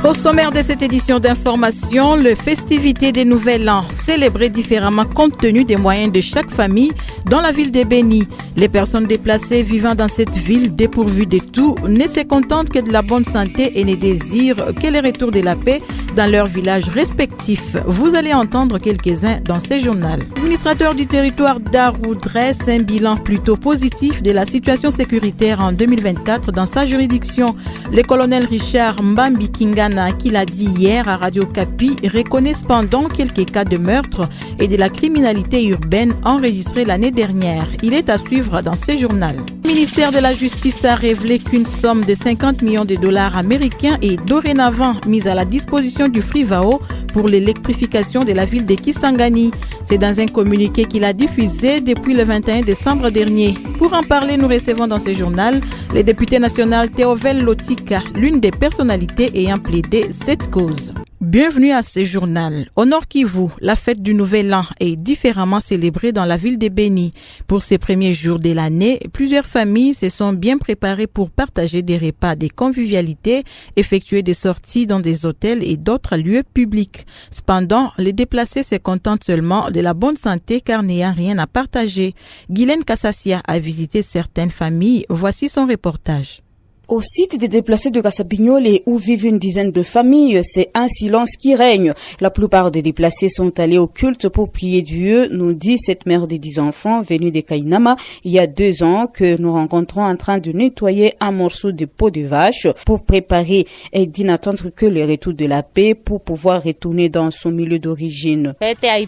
Au sommaire de cette édition d'information, les festivités des Nouvel An, célébrées différemment compte tenu des moyens de chaque famille dans la ville de Béni. Les personnes déplacées vivant dans cette ville dépourvues de tout ne se contentent que de la bonne santé et ne désirent que le retour de la paix dans leurs villages respectifs. Vous allez entendre quelques-uns dans ce journal. L'administrateur du territoire d'Arou dresse un bilan plutôt positif de la situation sécuritaire en 2024 dans sa juridiction. Le colonel Richard Mbambi Kingana, qui l'a dit hier à Radio Kapi, reconnaît cependant quelques cas de meurtre et de la criminalité urbaine enregistrés l'année dernière. Il est à suivre dans ce journal. Le ministère de la Justice a révélé qu'une somme de 50 millions de dollars américains est dorénavant mise à la disposition du Frivao pour l'électrification de la ville de Kisangani. C'est dans un communiqué qu'il a diffusé depuis le 21 décembre dernier. Pour en parler, nous recevons dans ce journal le député national Théovel Lotika, l'une des personnalités ayant plaidé cette cause. Bienvenue à ce journal. Au Nord Kivu, la fête du Nouvel An est différemment célébrée dans la ville de Béni. Pour ces premiers jours de l'année, plusieurs familles se sont bien préparées pour partager des repas, des convivialités, effectuer des sorties dans des hôtels et d'autres lieux publics. Cependant, les déplacés se contentent seulement de la bonne santé car n'ayant rien à partager. Guylaine Kassassia a visité certaines familles. Voici son reportage. Au site des déplacés de Kassabignolé, où vivent une dizaine de familles, c'est un silence qui règne. La plupart des déplacés sont allés au culte pour prier Dieu, nous dit cette mère des 10 enfants venue de Kainama il y a 2 ans que nous rencontrons en train de nettoyer un morceau de peau de vache pour préparer et dit n'attendre que le retour de la paix pour pouvoir retourner dans son milieu d'origine.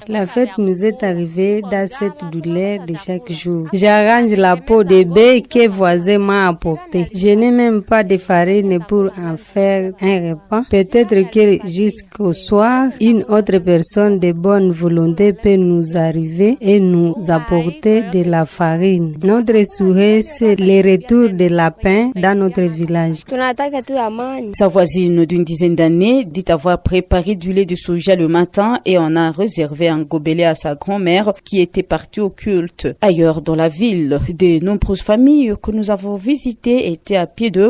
La fête nous est arrivée dans cette douleur de chaque jour. J'arrange la peau de bœuf que voisin m'a apporté. Je n'ai même pas de farine pour en faire un repas. Peut-être que jusqu'au soir, une autre personne de bonne volonté peut nous arriver et nous apporter de la farine. Notre souhait, c'est le retour de la paix dans notre village. Sa voisine d'une dizaine d'années dit avoir préparé du lait de soja le matin et en a réservé un gobelet à sa grand-mère qui était partie au culte. Ailleurs dans la ville, de nombreuses familles que nous avons visitées étaient à pied d'œuvre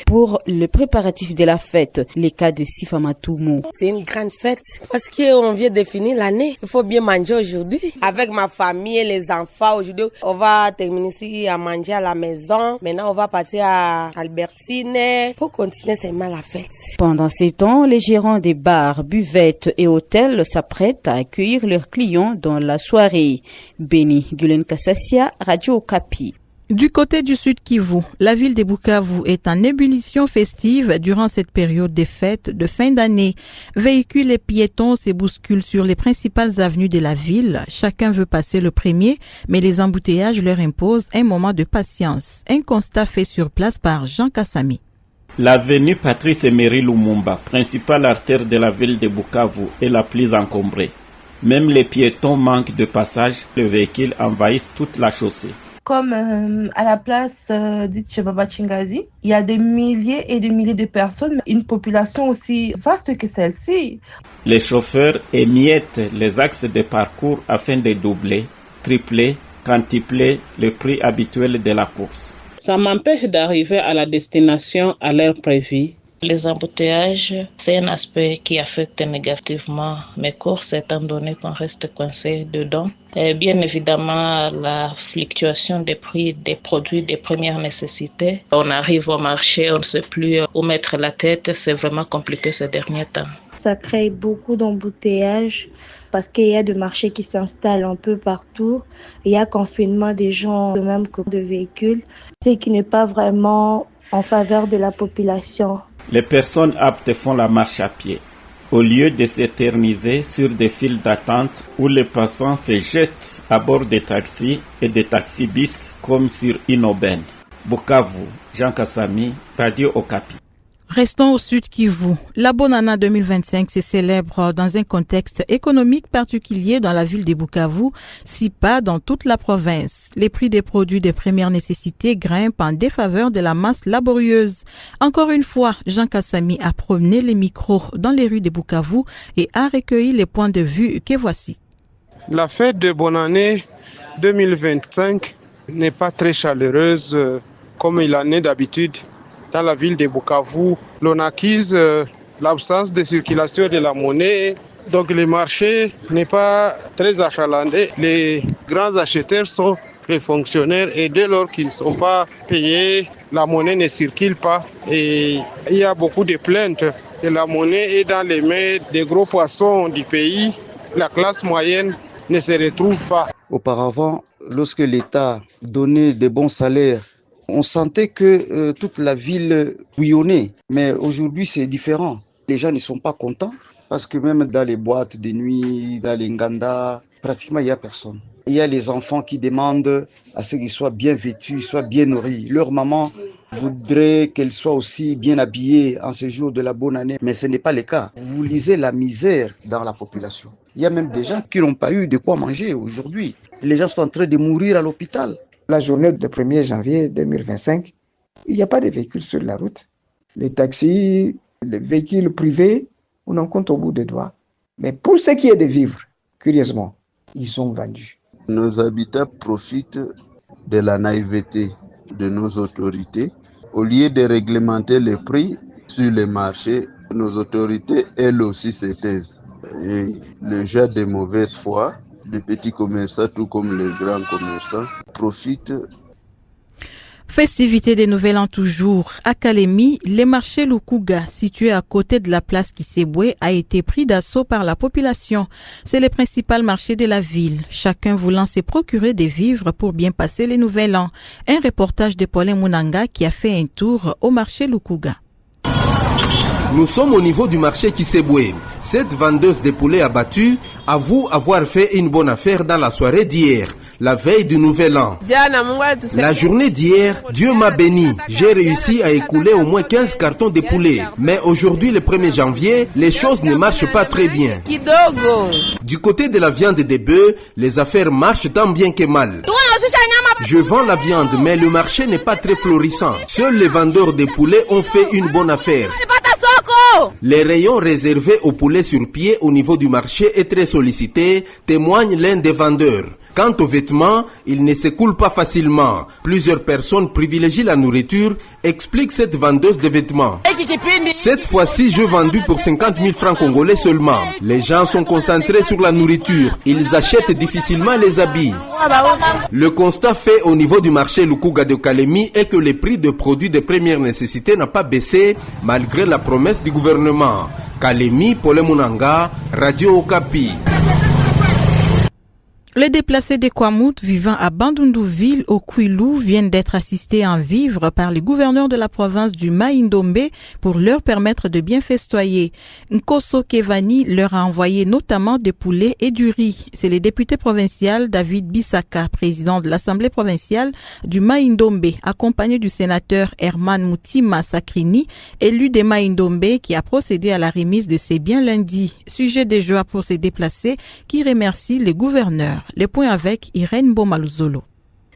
pour le préparatif de la fête, les cas de Sifamatoumou. C'est une grande fête parce qu'on vient de finir l'année. Il faut bien manger aujourd'hui. Avec ma famille et les enfants, aujourd'hui, on va terminer ici à manger à la maison. Maintenant, on va partir à Albertine pour continuer seulement la fête. Pendant ces temps, les gérants des bars, buvettes et hôtels s'apprêtent à accueillir leurs clients dans la soirée. Béni, Guylaine Kassassia, Radio Kapi. Du côté du Sud Kivu, la ville de Bukavu est en ébullition festive durant cette période des fêtes de fin d'année. Véhicules et piétons se bousculent sur les principales avenues de la ville. Chacun veut passer le premier, mais les embouteillages leur imposent un moment de patience. Un constat fait sur place par Jean Kassami. L'avenue Patrice Emery Lumumba, principale artère de la ville de Bukavu, est la plus encombrée. Même les piétons manquent de passage, les véhicules envahissent toute la chaussée. Comme à la place dite chez Baba Chingazi, il y a des milliers et des milliers de personnes, une population aussi vaste que celle-ci. Les chauffeurs émiettent les axes de parcours afin de doubler, tripler, quintupler le prix habituel de la course. Ça m'empêche d'arriver à la destination à l'heure prévue. Les embouteillages, c'est un aspect qui affecte négativement mes courses étant donné qu'on reste coincé dedans. Et bien évidemment, la fluctuation des prix des produits de première nécessité. On arrive au marché, on ne sait plus où mettre la tête. C'est vraiment compliqué ces derniers temps. Ça crée beaucoup d'embouteillages parce qu'il y a des marchés qui s'installent un peu partout. Il y a confinement des gens, de même que de véhicules, ce qui n'est pas vraiment en faveur de la population. Les personnes aptes font la marche à pied, au lieu de s'éterniser sur des files d'attente où les passants se jettent à bord des taxis et des taxis-bis comme sur une aubaine. Bukavu, Jean Kassami, Radio Okapi. Restons au Sud Kivu. La bonne année 2025 se célèbre dans un contexte économique particulier dans la ville de Bukavu, si pas dans toute la province. Les prix des produits de première nécessité grimpent en défaveur de la masse laborieuse. Encore une fois, Jean Kassami a promené les micros dans les rues de Bukavu et a recueilli les points de vue que voici. La fête de bonne année 2025 n'est pas très chaleureuse comme il en est d'habitude. Dans la ville de Bukavu, l'on accuse l'absence de circulation de la monnaie. Donc le marché n'est pas très achalandé. Les grands acheteurs sont les fonctionnaires et dès lors qu'ils ne sont pas payés, la monnaie ne circule pas. Et il y a beaucoup de plaintes que la monnaie est dans les mains des gros poissons du pays. La classe moyenne ne se retrouve pas. Auparavant, lorsque l'État donnait de bons salaires, on sentait que toute la ville bouillonnait. Mais aujourd'hui, c'est différent. Les gens ne sont pas contents parce que même dans les boîtes de nuit, dans les nganda, pratiquement il n'y a personne. Il y a les enfants qui demandent à ce qu'ils soient bien vêtus, soient bien nourris. Leur maman voudrait qu'elle soit aussi bien habillée en ce jour de la bonne année, mais ce n'est pas le cas. Vous lisez la misère dans la population. Il y a même des gens qui n'ont pas eu de quoi manger aujourd'hui. Les gens sont en train de mourir à l'hôpital. La journée du 1er janvier 2025, il n'y a pas de véhicules sur la route. Les taxis, les véhicules privés, on en compte au bout des doigts. Mais pour ce qui est de vivre, curieusement, ils sont vendus. Nos habitants profitent de la naïveté de nos autorités. Au lieu de réglementer les prix sur les marchés, nos autorités, elles aussi, se taisent. Et le jeu de mauvaise foi, les petits commerçants, tout comme les grands commerçants, profitent. Festivité des Nouvel An toujours. À Kalemi, le marché Lukuga, situé à côté de la place Kisebwe, a été pris d'assaut par la population. C'est le principal marché de la ville. Chacun voulant se procurer des vivres pour bien passer les Nouvel An. Un reportage de Paulin Munanga qui a fait un tour au marché Lukuga. Nous sommes au niveau du marché Kisebwe. Cette vendeuse de poulets abattus avoue avoir fait une bonne affaire dans la soirée d'hier, la veille du Nouvel An. La journée d'hier, Dieu m'a béni. J'ai réussi à écouler au moins 15 cartons de poulet. Mais aujourd'hui, le 1er janvier, les choses ne marchent pas très bien. Du côté de la viande de bœuf, les affaires marchent tant bien que mal. Je vends la viande, mais le marché n'est pas très florissant. Seuls les vendeurs de poulets ont fait une bonne affaire. Les rayons réservés aux poulets sur pied au niveau du marché est très sollicité, témoigne l'un des vendeurs. Quant aux vêtements, ils ne s'écoulent pas facilement. Plusieurs personnes privilégient la nourriture, explique cette vendeuse de vêtements. Cette fois-ci, je vendu pour 50 000 francs congolais seulement. Les gens sont concentrés sur la nourriture. Ils achètent difficilement les habits. Le constat fait au niveau du marché Lukuga de Kalemi est que les prix de produits de première nécessité n'ont pas baissé malgré la promesse du gouvernement. Kalemi, Paulin Munanga, Radio Okapi. Les déplacés des Kwamout vivant à Bandundu-Ville au Kwilu viennent d'être assistés en vivres par le gouverneur de la province du Mai-Ndombe pour leur permettre de bien festoyer. Nkoso Kevani leur a envoyé notamment des poulets et du riz. C'est le député provincial David Bissaka, président de l'Assemblée provinciale du Mai-Ndombe, accompagné du sénateur Herman Mutima Sakrini, élu des Mai-Ndombe, qui a procédé à la remise de ses biens lundi. Sujet de joie pour ces déplacés qui remercient les gouverneurs. Les points avec Irène Bomaluzolo.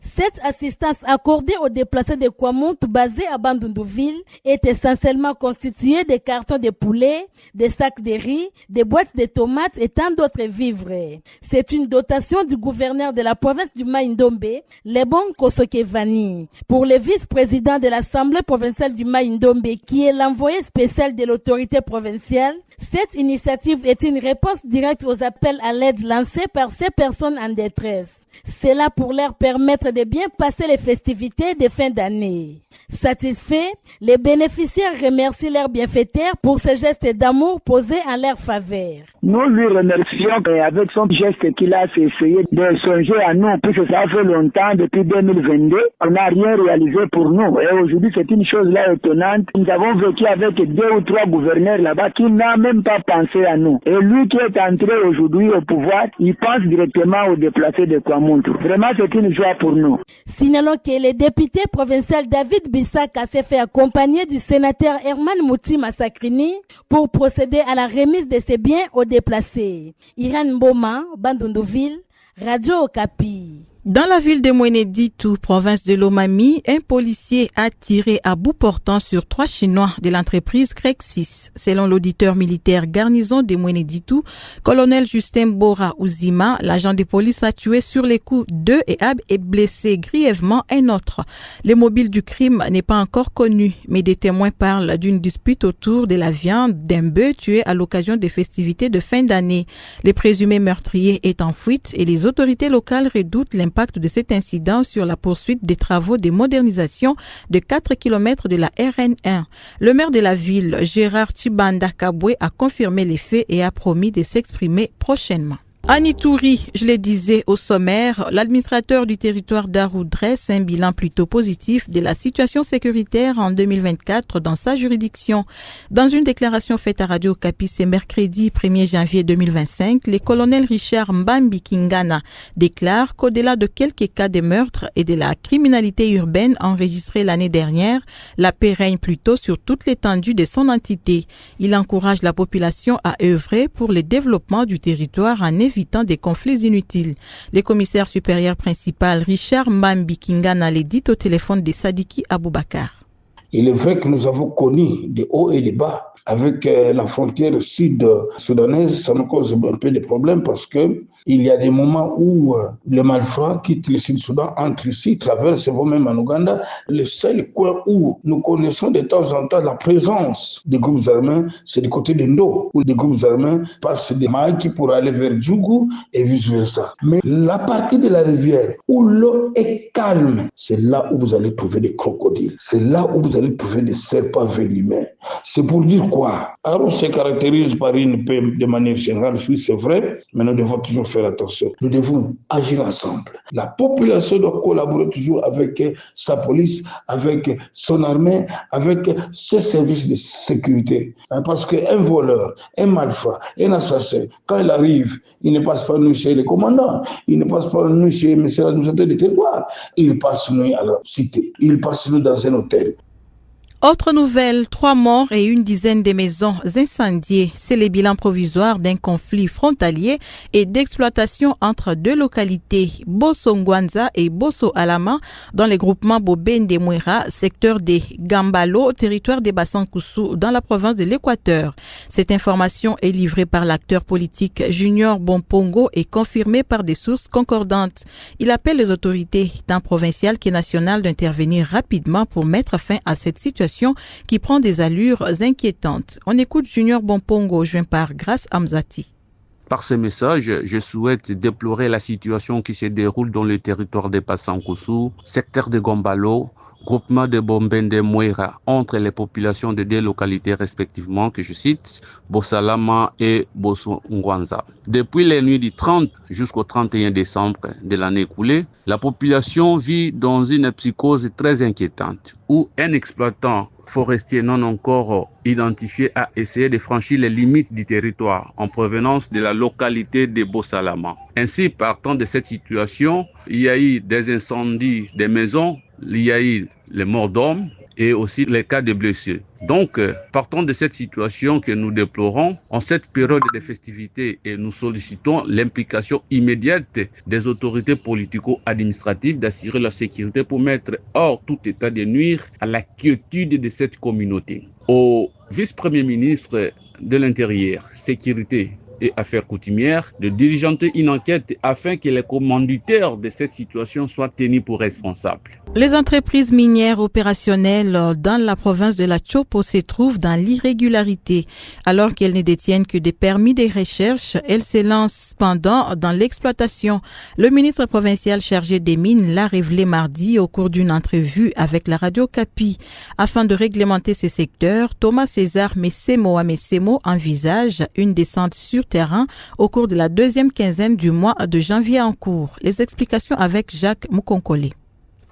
Cette assistance accordée aux déplacés de Kwamout basés à Bandundu-Ville est essentiellement constituée de cartons de poulet, des sacs de riz, des boîtes de tomates et tant d'autres vivres. C'est une dotation du gouverneur de la province du Mai-Ndombe, Lebon Kosokevani. Pour le vice-président de l'Assemblée provinciale du Mai-Ndombe, qui est l'envoyé spécial de l'autorité provinciale, cette initiative est une réponse directe aux appels à l'aide lancés par ces personnes en détresse. C'est là pour leur permettre de bien passer les festivités de fin d'année. Satisfaits, les bénéficiaires remercient leurs bienfaiteurs pour ce geste d'amour posé en leur faveur. Nous lui remercions avec son geste qu'il a essayé de songer à nous, puisque ça fait longtemps, depuis 2022, on n'a rien réalisé pour nous. Et aujourd'hui, c'est une chose là étonnante. Nous avons vécu avec 2 ou 3 gouverneurs là-bas qui n'ont même pas pensé à nous. Et lui qui est entré aujourd'hui au pouvoir, il pense directement aux déplacés de Kwamout. Vraiment, c'est une joie pour nous. Signalons que le député provincial David Bissaka s'est fait accompagner du sénateur Herman Mutima Sakrini pour procéder à la remise de ses biens aux déplacés. Irène Boma, Bandundu-Ville, Radio Okapi. Dans la ville de Mweneditu, province de Lomami, un policier a tiré à bout portant sur 3 Chinois de l'entreprise Crexis. Selon l'auditeur militaire garnison de Mweneditu, colonel Justin Bora Ouzima, l'agent de police a tué sur les coups 2 et blessé grièvement un autre. Le mobile du crime n'est pas encore connu, mais des témoins parlent d'une dispute autour de la viande d'un bœuf tué à l'occasion des festivités de fin d'année. Le présumé meurtrier est en fuite et les autorités locales redoutent l'impact de cet incident sur la poursuite des travaux de modernisation de 4 km de la RN1. Le maire de la ville, Gérard Chibanda Kabwe, a confirmé les faits et a promis de s'exprimer prochainement. À Ituri, je le disais au sommaire, l'administrateur du territoire d'Aru dresse un bilan plutôt positif de la situation sécuritaire en 2024 dans sa juridiction. Dans une déclaration faite à Radio Okapi ce mercredi 1er janvier 2025, le colonel Richard Mbambi Kingana déclare qu'au-delà de quelques cas de meurtre et de la criminalité urbaine enregistrés l'année dernière, la paix règne plutôt sur toute l'étendue de son entité. Il encourage la population à œuvrer pour le développement du territoire en évitant des conflits inutiles. Le commissaire supérieur principal Richard Mbambi Kingana l'a dit au téléphone de Sadiki Aboubakar. Il est vrai que nous avons connu des hauts et des bas. Avec la frontière sud-soudanaise, ça nous cause un peu de problèmes parce que il y a des moments où les malfrats quittent le Sud-Soudan, entrent ici, traversent, vont même en Ouganda. Le seul coin où nous connaissons de temps en temps la présence des groupes armés, c'est du côté de Ndo, où des groupes armés passent des Maïki pour aller vers Djougou et vice-versa. Mais la partie de la rivière où l'eau est calme, c'est là où vous allez trouver des crocodiles. C'est là où vous allez trouver des serpents venimeux. C'est pour dire quoi? Aru se caractérise par une paix de manière générale, oui, c'est vrai, mais nous devons toujours faire attention. Nous devons agir ensemble. La population doit collaborer toujours avec sa police, avec son armée, avec ses services de sécurité. Parce qu'un voleur, un malfrat, un assassin, quand il arrive, il ne passe pas nous chez les commandants, il ne passe pas nous chez l'administrateur du territoire, il passe nous à la cité, il passe nous dans un hôtel. Autre nouvelle, 3 morts et une dizaine de maisons incendiées. C'est le bilan provisoire d'un conflit frontalier et d'exploitation entre 2 localités, Bosso Ngwanza et Bosso Alama, dans le groupement Bobende Mwera, secteur des Gambalo, territoire des Bassankoussou, dans la province de l'Équateur. Cette information est livrée par l'acteur politique Junior Bompongo et confirmée par des sources concordantes. Il appelle les autorités, tant provinciales que nationales, d'intervenir rapidement pour mettre fin à cette situation qui prend des allures inquiétantes. On écoute Junior Bompongo, joint par Grace Amzati. Par ce message, je souhaite déplorer la situation qui se déroule dans le territoire de Bassankoussou, secteur de Gombalo, groupement de Bobende Mwera, entre les populations de 2 localités respectivement, que je cite, Bossalama et Bosso Ngwanza. Depuis les nuits du 30 jusqu'au 31 décembre de l'année écoulée, la population vit dans une psychose très inquiétante, où un exploitant forestier non encore identifié a essayé de franchir les limites du territoire en provenance de la localité de Bossalama. Ainsi, partant de cette situation, il y a eu des incendies des maisons, il y a eu les morts d'hommes et aussi les cas de blessés. Donc, partant de cette situation que nous déplorons, en cette période de festivités, et nous sollicitons l'implication immédiate des autorités politico-administratives d'assurer la sécurité pour mettre hors tout état de nuire à la quiétude de cette communauté. Au vice-premier ministre de l'Intérieur, Sécurité et Affaires coutumières de diligenter une enquête afin que les commanditaires de cette situation soient tenus pour responsables. Les entreprises minières opérationnelles dans la province de la Chopo se trouvent dans l'irrégularité. Alors qu'elles ne détiennent que des permis de recherche, elles se lancent cependant dans l'exploitation. Le ministre provincial chargé des mines l'a révélé mardi au cours d'une entrevue avec la radio Okapi. Afin de réglementer ces secteurs, Thomas César Messemo envisage une descente sur terrain au cours de la 2e quinzaine du mois de janvier en cours. Les explications avec Jacques Moukonkole.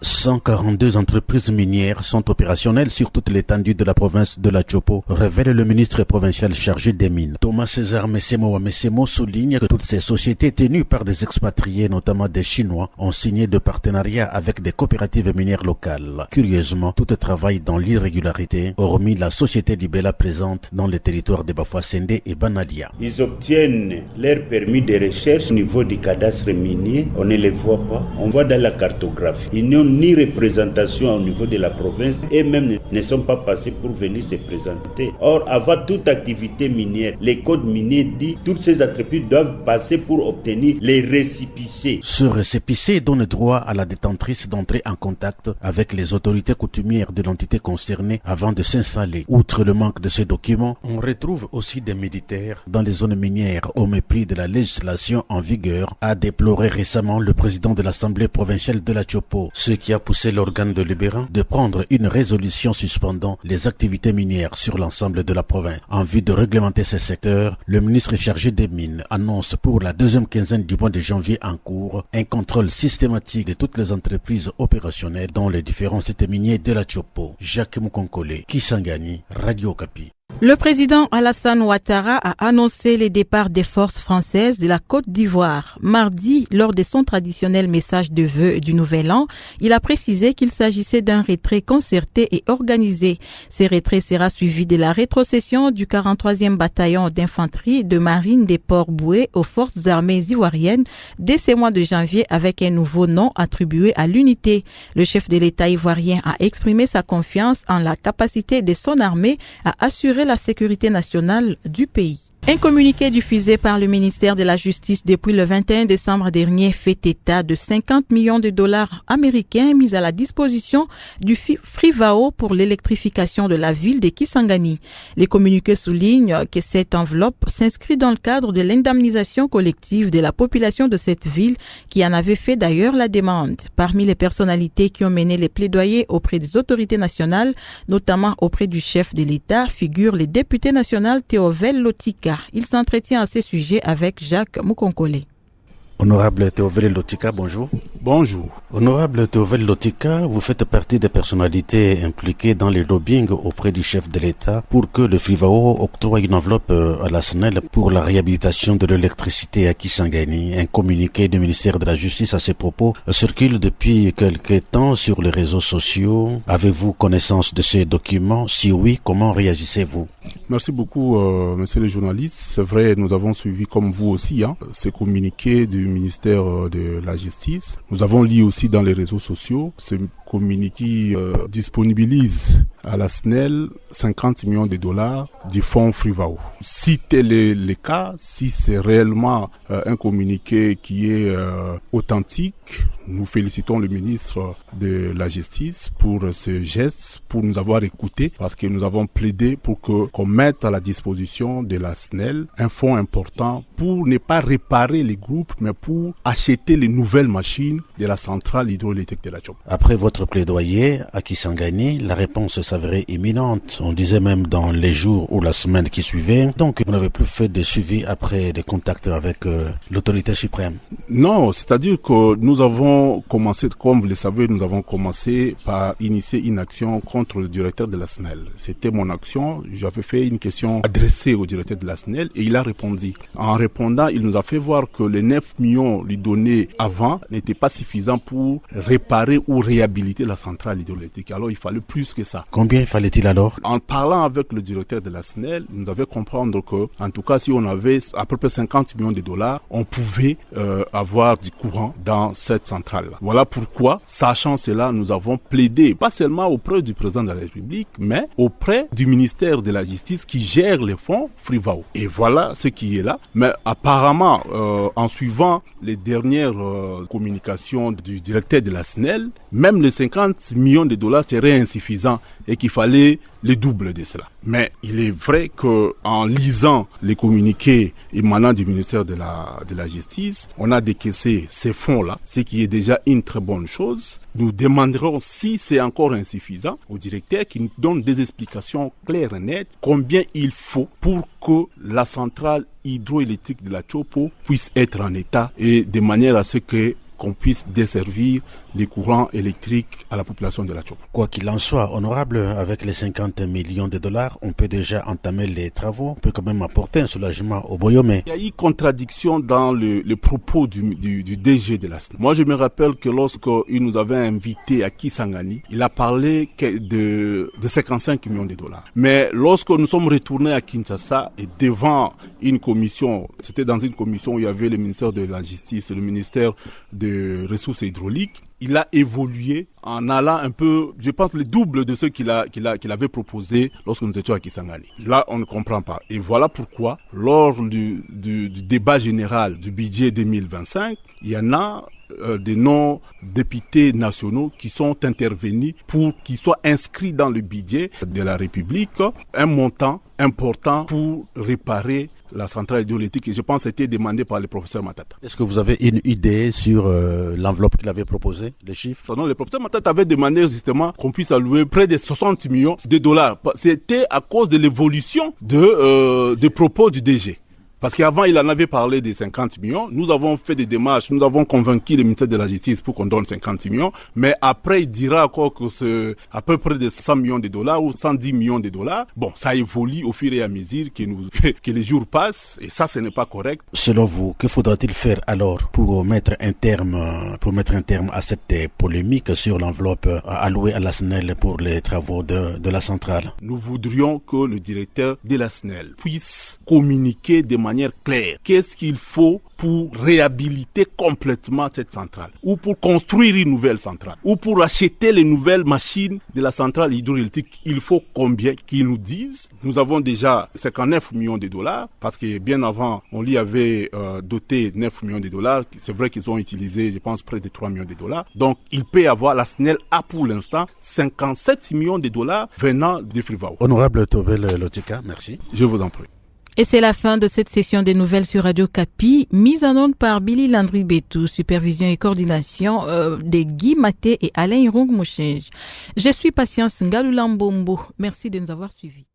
142 entreprises minières sont opérationnelles sur toute l'étendue de la province de la Chopo, révèle le ministre provincial chargé des mines. Thomas César Messemo souligne que toutes ces sociétés tenues par des expatriés, notamment des Chinois, ont signé de partenariats avec des coopératives minières locales. Curieusement, toutes travaillent dans l'irrégularité, hormis la société Libella présente dans les territoires de Bafouassende et Banalia. Ils obtiennent leur permis de recherche au niveau du cadastre minier, on ne les voit pas, on voit dans la cartographie. Ils n'ont ni représentation au niveau de la province et même ne sont pas passés pour venir se présenter. Or, avant toute activité minière, les codes miniers disent que toutes ces entreprises doivent passer pour obtenir les récépissés. Ce récépissé donne droit à la détentrice d'entrer en contact avec les autorités coutumières de l'entité concernée avant de s'installer. Outre le manque de ces documents, on retrouve aussi des militaires dans les zones minières au mépris de la législation en vigueur, a déploré récemment le président de l'Assemblée provinciale de la Chopo, ce qui a poussé l'organe de Libéran de prendre une résolution suspendant les activités minières sur l'ensemble de la province. En vue de réglementer ce secteur, le ministre chargé des Mines annonce pour la deuxième quinzaine du mois de janvier en cours un contrôle systématique de toutes les entreprises opérationnelles dans les différents sites miniers de la Chopo. Jacques Mukonkole, Kisangani, Radio Okapi. Le président Alassane Ouattara a annoncé les départs des forces françaises de la Côte d'Ivoire. Mardi, lors de son traditionnel message de vœux du Nouvel An, il a précisé qu'il s'agissait d'un retrait concerté et organisé. Ce retrait sera suivi de la rétrocession du 43e bataillon d'infanterie de marine des ports Boué aux forces armées ivoiriennes dès ce mois de janvier avec un nouveau nom attribué à l'unité. Le chef de l'État ivoirien a exprimé sa confiance en la capacité de son armée à assurer la sécurité nationale du pays. Un communiqué diffusé par le ministère de la Justice depuis le 21 décembre dernier fait état de 50 millions de dollars américains mis à la disposition du Frivao pour l'électrification de la ville de Kisangani. Les communiqués soulignent que cette enveloppe s'inscrit dans le cadre de l'indemnisation collective de la population de cette ville qui en avait fait d'ailleurs la demande. Parmi les personnalités qui ont mené les plaidoyers auprès des autorités nationales, notamment auprès du chef de l'État, figure le député national Théovel Lotika. Il s'entretient à ce sujet avec Jacques Mukonkole. Honorable Théovel Lotika, bonjour. Bonjour. Honorable Théovel Lotika, vous faites partie des personnalités impliquées dans les lobbying auprès du chef de l'État pour que le Frivao octroie une enveloppe à la SNEL pour la réhabilitation de l'électricité à Kisangani. Un communiqué du ministère de la Justice à ces propos circule depuis quelque temps sur les réseaux sociaux. Avez-vous connaissance de ces documents? Si oui, comment réagissez-vous? Merci beaucoup, monsieur le journaliste. C'est vrai, nous avons suivi comme vous aussi ces communiqués du ministère de la Justice. Nous avons lu aussi dans les réseaux sociaux. Ce communiqué disponibilise à la SNEL 50 millions de dollars du fonds Frivao. Si tel est le cas, si c'est réellement un communiqué qui est authentique, nous félicitons le ministre de la Justice pour ce geste, pour nous avoir écoutés, parce que nous avons plaidé pour qu'on mette à la disposition de la SNEL un fonds important pour ne pas réparer les groupes, mais pour acheter les nouvelles machines de la centrale hydroélectrique de la Chopo. Après votre plaidoyer à Kisangani, la réponse s'avérait imminente. On disait même dans les jours ou la semaine qui suivait. Donc, vous n'avez plus fait de suivi après des contacts avec l'autorité suprême? Non, c'est-à-dire que nous avons commencé, comme vous le savez, nous avons commencé par initier une action contre le directeur de la SNEL. C'était mon action. J'avais fait une question adressée au directeur de la SNEL et il a répondu. En répondant, il nous a fait voir que les 9 millions lui donnés avant n'étaient pas suffisants pour réparer ou réhabiliter la centrale hydroélectrique. Alors, il fallait plus que ça. Combien fallait-il alors? En parlant avec le directeur de la SNEL, il nous avait comprendre que, en tout cas, si on avait à peu près 50 millions de dollars, on pouvait avoir du courant dans cette centrale-là. Voilà pourquoi, sachant cela, nous avons plaidé, pas seulement auprès du président de la République, mais auprès du ministère de la Justice qui gère les fonds Frivao. Et voilà ce qui est là. Mais apparemment, en suivant les dernières communications du directeur de la SNEL, même les 50 millions de dollars seraient insuffisants et qu'il fallait le double de cela. Mais il est vrai que en lisant les communiqués émanant du ministère de la Justice, on a décaissé ces fonds-là, ce qui est déjà une très bonne chose. Nous demanderons, si c'est encore insuffisant, au directeur qui nous donne des explications claires et nettes, combien il faut pour que la centrale hydroélectrique de la Chopo puisse être en état et de manière à ce qu'on puisse desservir les courants électriques à la population de la Tchoup. Quoi qu'il en soit, honorable, avec les 50 millions de dollars, on peut déjà entamer les travaux, on peut quand même apporter un soulagement au Boyomé. Il y a eu contradiction dans le propos du DG de la SNEL. Moi, je me rappelle que lorsqu'il nous avait invités à Kisangani, il a parlé de 55 millions de dollars. Mais lorsque nous sommes retournés à Kinshasa et devant une commission, c'était dans une commission où il y avait le ministère de la Justice et le ministère des Ressources hydrauliques, il a évolué en allant un peu, je pense, le double de ce qu'il avait proposé lorsque nous étions à Kisangani. Là, on ne comprend pas. Et voilà pourquoi, lors du débat général du budget 2025, il y en a des non-députés nationaux qui sont intervenus pour qu'ils soient inscrits dans le budget de la République un montant important pour réparer la centrale hydroélectrique, et je pense que c'était demandé par le professeur Matata. Est-ce que vous avez une idée sur l'enveloppe qu'il avait proposée, les chiffres? Non, le professeur Matata avait demandé justement qu'on puisse allouer près de 60 millions de dollars. C'était à cause de l'évolution des propos du DG. Parce qu'avant, il en avait parlé des 50 millions. Nous avons fait des démarches, nous avons convaincu le ministère de la Justice pour qu'on donne 50 millions. Mais après, il dira encore que c'est à peu près de 100 millions de dollars ou 110 millions de dollars. Bon, ça évolue au fur et à mesure que les jours passent. Et ça, ce n'est pas correct. Selon vous, que faudra-t-il faire alors pour mettre un terme à cette polémique sur l'enveloppe allouée à la SNEL pour les travaux de la centrale? Nous voudrions que le directeur de la SNEL puisse communiquer de manière claire. Qu'est-ce qu'il faut pour réhabiliter complètement cette centrale, ou pour construire une nouvelle centrale, ou pour acheter les nouvelles machines de la centrale hydroélectrique? Il faut combien qu'ils nous disent. Nous avons déjà 59 millions de dollars, parce que bien avant, on lui avait doté 9 millions de dollars. C'est vrai qu'ils ont utilisé, je pense, près de 3 millions de dollars. Donc, il peut avoir, la SNEL a pour l'instant 57 millions de dollars venant de Frivao. Honorable Tobel Lotika, merci. Je vous en prie. Et c'est la fin de cette session des nouvelles sur Radio Kapi, mise en onde par Billy Landry Betou, supervision et coordination de Guy Maté et Alain Irong Mouchenge. Je suis Patience Ngalulambombo. Merci de nous avoir suivis.